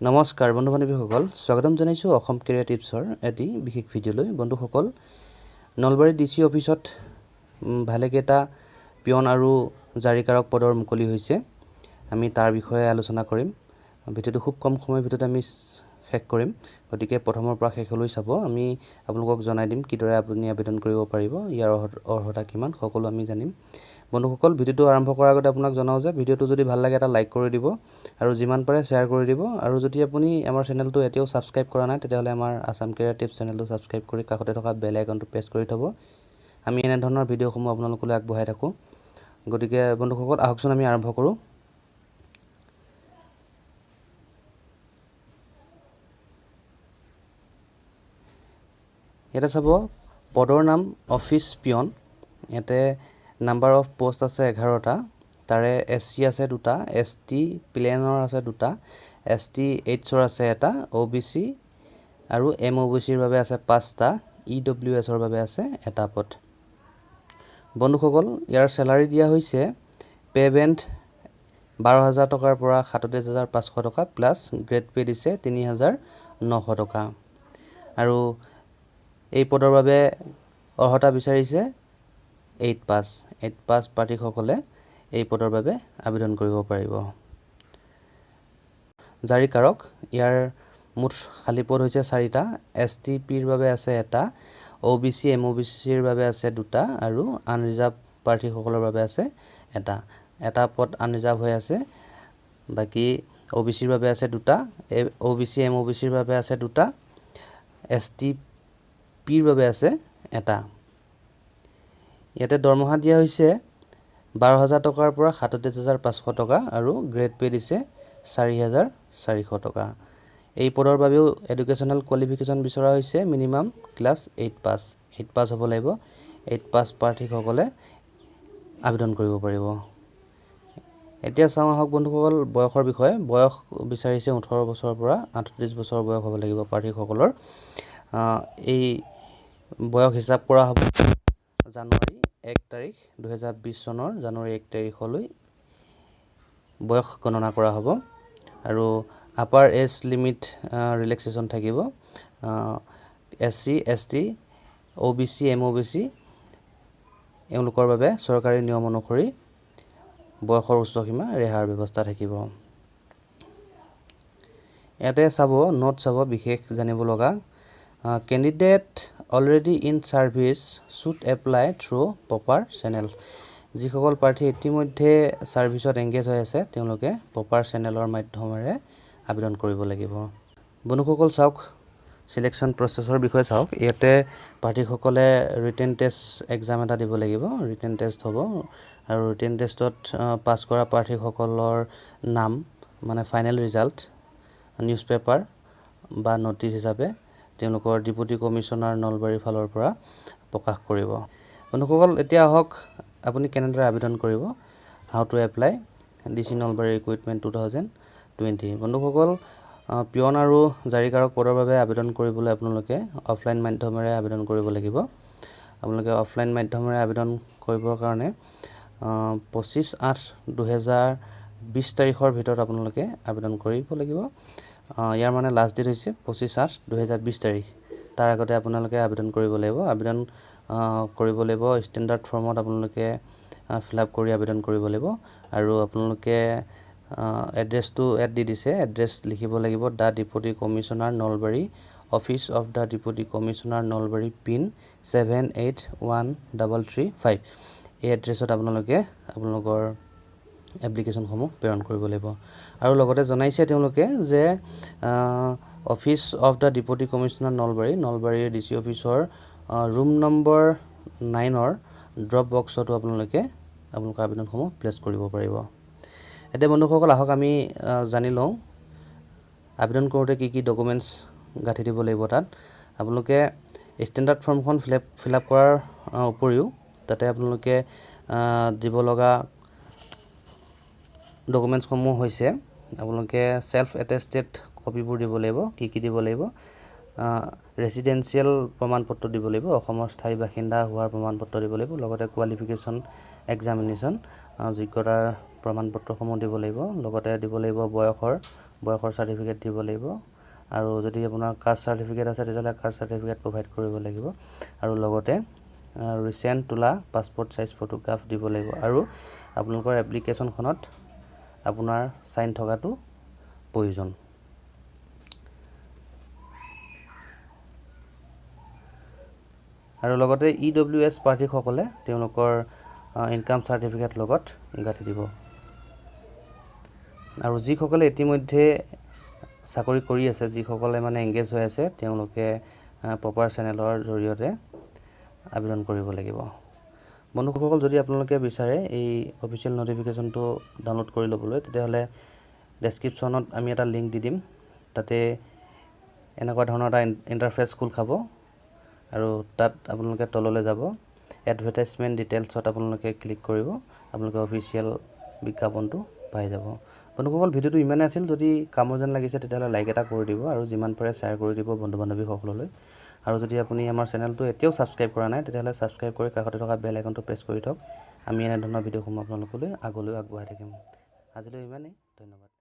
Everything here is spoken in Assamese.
নমস্কাৰ বন্ধু বান্ধৱীসকল স্বাগতম জনাইছোঁ অসম কেৰিয়াৰ টিপছৰ এটি বিশেষ ভিডিঅ'লৈ বন্ধুসকল নলবাৰী ডিচি অফিচত ভালেকেইটা পিয়ন আৰু জাৰিকাৰক পদৰ মুকলি হৈছে আমি তাৰ বিষয়ে আলোচনা কৰিম ভিডিঅ'টো খুব কম সময়ৰ ভিতৰত আমি শেষ কৰিম গতিকে প্ৰথমৰ পৰা শেষলৈ চাব আমি আপোনালোকক জনাই দিম কিদৰে আপুনি আবেদন কৰিব পাৰিব ইয়াৰ অৰ্হতা কিমান সকলো আমি জানিম বন্ধুসকল ভিডিঅ'টো আৰম্ভ কৰাৰ আগতে আপোনাক জনাও যে ভিডিঅ'টো যদি ভাল লাগে এটা লাইক কৰি দিব আৰু যিমান পাৰে শেয়াৰ কৰি দিব আৰু যদি আপুনি আমাৰ চেনেলটো এতিয়াও সাবস্ক্ৰাইব কৰা নাই তেতিয়াহ'লে আমাৰ আসাম কেৰিয়াৰ টিপছ চেনেলটো সাবস্ক্ৰাইব কৰি কাষতে থকা বেল আইকনটো প্ৰেছ কৰি থব আমি এনে ধৰণৰ ভিডিঅ'সমূহ আপোনালোকলৈ আগবঢ়াই থাকোঁ গতিকে বন্ধুসকল আহকচোন আমি আৰম্ভ কৰোঁ এটা চাব পদৰ নাম অফিস পিয়ন ইয়াতে নাম্বাৰ অফ পোষ্ট আছে 11টা তাৰে এসসি আছে দুটা এসটি প্লেনৰ আছে দুটা এসটি এইচৰ আছে এটা ওবিসি আৰু এমওবিসিৰ বাবে আছে 5টা ইডব্লিউএছৰ বাবে আছে এটা পদ বন্ধুসকল ইয়াৰ স্যালাৰি দিয়া হৈছে পেমেন্ট 12000 টকাৰ পৰা 37500 টকা প্লাস গ্ৰেড পে দিছে 3900 টকা আৰু এই পদৰ বাবে অৰ্হতা বিচাৰিছে 8 পাস প্ৰাৰ্থীসকলে এই পদৰ বাবে আবেদন কৰিব পাৰিব জাৰিকাৰক ইয়াৰ মুঠ খালী পদ হৈছে 4টা এসটিপিৰ বাবে আছে এটা ওবিসি এমওবিসিৰ বাবে আছে দুটা আৰু আনৰিজাৰ্ভ প্ৰাৰ্থীসকলৰ বাবে আছে এটা পদ আনৰিজাৰ্ভ হৈ আছে বাকি ওবিসিৰ বাবে আছে দুটা ওবিসি এমওবিসিৰ বাবে আছে দুটা এসটিপিৰ বাবে আছে এটা ইয়াতে দৰমহা দিয়া হৈছে 12000 টকাৰ পৰা 37500 টকা আৰু গ্ৰেড পে দিছে 4400 টকা এই পদৰ বাবেও এডুকেশনাল কোৱালিফিকেশন বিচৰা হৈছে মিনিমাম ক্লাস 8 পাস হ'ব লাগিব 8 পাস প্ৰাৰ্থীসকলে আবেদন কৰিব পাৰিব এতিয়া চাওঁ আহক বন্ধুসকল বয়সৰ বিষয়ে বয়স বিচাৰিছে 18 বছৰৰ পৰা 38 বছৰ বয়স হ'ব লাগিব প্ৰাৰ্থীসকলৰ এই বয়স হিচাপ কৰা হ'ব জানুৱাৰী 1 তাৰিখ 2020 চনৰ জানুৱাৰী 1 তাৰিখলৈ বয়স গণনা কৰা হ'ব আৰু আপাৰ এজ লিমিট ৰিলেক্সেশন থাকিব এসসি এসটি ওবিসি এমওবিসি এওঁলোকৰ বাবে চৰকাৰী নিয়ম অনুসৰি বয়সৰ উচ্চ সীমা ৰেহাইৰ ব্যৱস্থা থাকিব ইয়াতে চাব নোট চাব বিশেষ জানিব লগা candidate already in service should apply through proper channels যিসকল প্ৰাৰ্থী ইতিমধ্যে সাৰ্ভিসত এংগেজ হৈ আছে তেওঁলোকে প্ৰপাৰ চেনেলৰ মাধ্যমেৰে আবেদন কৰিব লাগিব বন্ধুসকল চাওক সিলেকশন প্ৰসেছৰ বিষয়ে চাওক ইয়াতে প্ৰাৰ্থীসকলে ৰিটেন টেষ্ট এক্সাম এটা দিব লাগিব ৰিটেন টেষ্ট হ'ব আৰু ৰিটেন টেষ্টত পাছ কৰা প্ৰাৰ্থীসকলৰ নাম মানে ফাইনেল ৰিজাল্ট নিউজ পেপাৰ বা নোটিছ হিচাপে তেওঁলোকৰ ডিপুটি কমিশনাৰ নলবাৰী ফালৰ পৰা প্ৰকাশ কৰিব বন্ধুসকল এতিয়া আহক আপুনি কেনেদৰে আবেদন কৰিব how to apply DC Nalbari recruitment 2020 বন্ধুসকল পিয়ন আৰু জাৰিকাৰক পদৰ বাবে আবেদন কৰিবলৈ আপোনালোকে অফলাইন মাধ্যমেৰে আবেদন কৰিব লাগিব আপোনালোকে অফলাইন মাধ্যমেৰে আবেদন কৰিবৰ কাৰণে 25/8/2020 তাৰিখৰ ভিতৰত আপোনালোকে আবেদন কৰিব লাগিব ইয়াৰ মানে লাষ্ট ডেট হৈছে 25/8/2020 তাৰিখ তাৰ আগতে আপোনালোকে আবেদন কৰিব লাগিব ষ্টেণ্ডাৰ্ড ফৰ্মত আপোনালোকে ফিলআপ কৰি আবেদন কৰিব লাগিব আৰু আপোনালোকে এড্ৰেছটো এড দি দিছে এড্ৰেছ লিখিব লাগিব the deputy commissioner Nalbari office of the deputy commissioner Nalbari pin 781335 এই এড্ৰেছত আপোনালোকে আপোনালোকৰ এপ্লিকেশনসমূহ প্ৰেৰণ কৰিব লাগিব আৰু লগতে জনাইছে তেওঁলোকে যে office of the deputy commissioner Nalbari DC অফিসৰ ৰুম নম্বৰ 9ৰ ড্ৰপ বক্সটো আপোনালোকে আপোনালোকৰ আবেদনসমূহ প্লেস কৰিব পাৰিব এতিয়া বন্ধুসকল আহক আমি জানি লওঁ আবেদন কৰোঁতে কি ডকুমেন্টস গাঁঠি দিব লাগিব তাত আপোনালোকে ষ্টেণ্ডাৰ্ড ফৰ্মখন ফিলআপ কৰাৰ উপৰিও তাতে আপোনালোকে দিব লগা ডকুমেন্টস সমূহ হৈছে আপোনালোকে সেলফ এটেস্টেড কপিবোৰ দিব লাগিব কি দিব লাগিব ৰেসিডেন্সিয়েল প্ৰমাণপত্ৰ দিব লাগিব অসমৰ স্থায়ী বাসিন্দা হোৱাৰ প্ৰমাণপত্ৰ দিব লাগিব লগতে কোৱালিফিকেশন এক্সামিনেশন যোগ্যতাৰ প্ৰমাণপত্ৰসমূহ দিব লাগিব লগতে দিব লাগিব বয়সৰ বয়সৰ চাৰ্টিফিকেট দিব লাগিব আৰু যদি আপোনাৰ কাষ্ট চাৰ্টিফিকেট আছে তেতিয়াহ'লে কাষ্ট চাৰ্টিফিকেট প্ৰভাইড কৰিব লাগিব আৰু লগতে ৰিচেণ্ট তোলা পাছপোৰ্ট সাইজ ফটোগ্ৰাফ দিব লাগিব আৰু আপোনালোকৰ এপ্লিকেশ্যনখনত আপোনাৰ সাইন থকাটো প্ৰয়োজন আৰু লগতে EWS প্ৰাৰ্থীসকলে তেওঁলোকৰ ইনকাম চাৰ্টিফিকেট লগত গাঁঠি দিব আৰু যিসকলে ইতিমধ্যে চাকৰি কৰি আছে যিসকলে মানে এংগেজ হৈ আছে তেওঁলোকে প্ৰপাৰ চেনেলৰ জৰিয়তে আবেদন কৰিব লাগিব বন্ধুসকল যদি আপোনালোকে বিচাৰে এই অফিচিয়েল নটিফিকেশনটো ডাউনলোড কৰি ল'বলৈ তেতিয়াহ'লে ডেসক্ৰিপচনত আমি এটা লিংক দি দিম তাতে এনেকুৱা ধৰণৰ এটা ইন্টাৰফেস খোল খাব আৰু তাত আপোনালোকে তললৈ যাব এডভাৰটাইজমেন্ট ডিটেইলছত আপোনালোকে ক্লিক কৰিব আপোনালোকে অফিচিয়েল বিজ্ঞাপনটো পাই যাব বন্ধুসকল ভিডিওটো ইমানে আছিল যদি কামৰ যেন লাগিছে তেতিয়াহ'লে লাইক এটা কৰি দিব আৰু যিমান পাৰে শ্বেয়াৰ কৰি দিব বন্ধু-বান্ধৱীসকললৈ আৰু যদি আপুনি আমাৰ চেনেলটো এতিয়াও সাবস্ক্ৰাইব কৰা নাই তেতিয়াহ'লে সাবস্ক্ৰাইব কৰি কাষতে থকা বেল আইকনটো প্ৰেছ কৰি থওক আমি এনে ধৰণৰ ভিডিওসমূহ আপোনালোকলৈ আগলৈ আগবঢ়াই থাকিম আজিলৈ ইমানেই ধন্যবাদ